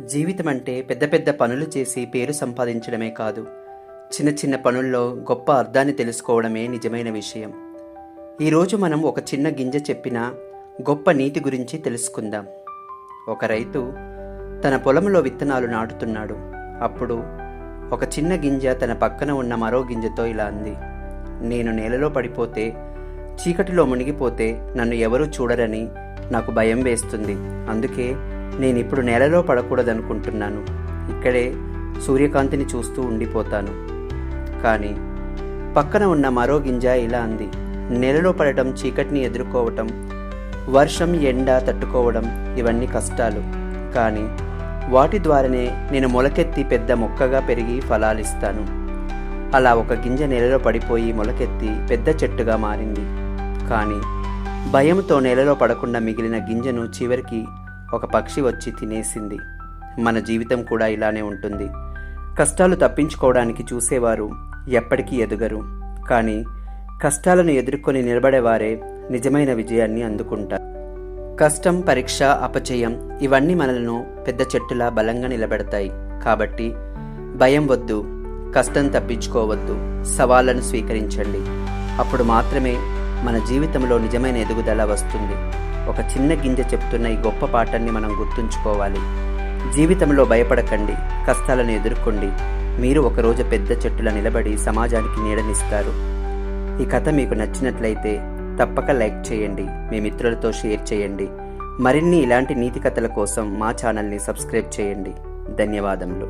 జీవితం అంటే పెద్ద పెద్ద పనులు చేసి పేరు సంపాదించడమే కాదు, చిన్న చిన్న పనుల్లో గొప్ప అర్థాన్ని తెలుసుకోవడమే నిజమైన విషయం. ఈరోజు మనం ఒక చిన్న గింజ చెప్పిన గొప్ప నీతి గురించి తెలుసుకుందాం. ఒక రైతు తన పొలంలో విత్తనాలు నాటుతున్నాడు. అప్పుడు ఒక చిన్న గింజ తన పక్కన ఉన్న మరో గింజతో ఇలా అంది: నేను నేలలో పడిపోతే, చీకటిలో మునిగిపోతే నన్ను ఎవరూ చూడరని నాకు భయం వేస్తుంది. అందుకే నేనిప్పుడు నేలలో పడకూడదనుకుంటున్నాను. ఇక్కడే సూర్యకాంతిని చూస్తూ ఉండిపోతాను. కానీ పక్కన ఉన్న మరో గింజ ఇలా అంది: నేలలో పడటం, చీకటిని ఎదుర్కోవటం, వర్షం ఎండ తట్టుకోవడం ఇవన్నీ కష్టాలు. కానీ వాటి ద్వారానే నేను మొలకెత్తి పెద్ద మొక్కగా పెరిగి ఫలాలిస్తాను. అలా ఒక గింజ నేలలో పడిపోయి మొలకెత్తి పెద్ద చెట్టుగా మారింది. కానీ భయంతో నేలలో పడకుండా మిగిలిన గింజను చివరికి ఒక పక్షి వచ్చి తినేసింది. మన జీవితం కూడా ఇలానే ఉంటుంది. కష్టాలు తప్పించుకోవడానికి చూసేవారు ఎప్పటికీ ఎదగరు. కానీ కష్టాలను ఎదుర్కొని నిలబడేవారే నిజమైన విజయాన్ని అందుకుంటారు. కష్టం, పరీక్ష, అపజయం ఇవన్నీ మనలను పెద్ద చెట్టులా బలంగా నిలబెడతాయి. కాబట్టి భయం వద్దు, కష్టం తప్పించుకోవద్దు, సవాళ్లను స్వీకరించండి. అప్పుడు మాత్రమే మన జీవితంలో నిజమైన ఎదుగుదల వస్తుంది. ఒక చిన్న గింజ చెప్తున్న ఈ గొప్ప పాఠాన్ని మనం గుర్తుంచుకోవాలి. జీవితంలో భయపడకండి, కష్టాలను ఎదుర్కోండి. మీరు ఒకరోజు పెద్ద చెట్టులా నిలబడి సమాజానికి నీడనిస్తారు. ఈ కథ మీకు నచ్చినట్లయితే తప్పక లైక్ చేయండి, మీ మిత్రులతో షేర్ చేయండి. మరిన్ని ఇలాంటి నీతి కథల కోసం మా ఛానల్ని సబ్స్క్రైబ్ చేయండి. ధన్యవాదములు.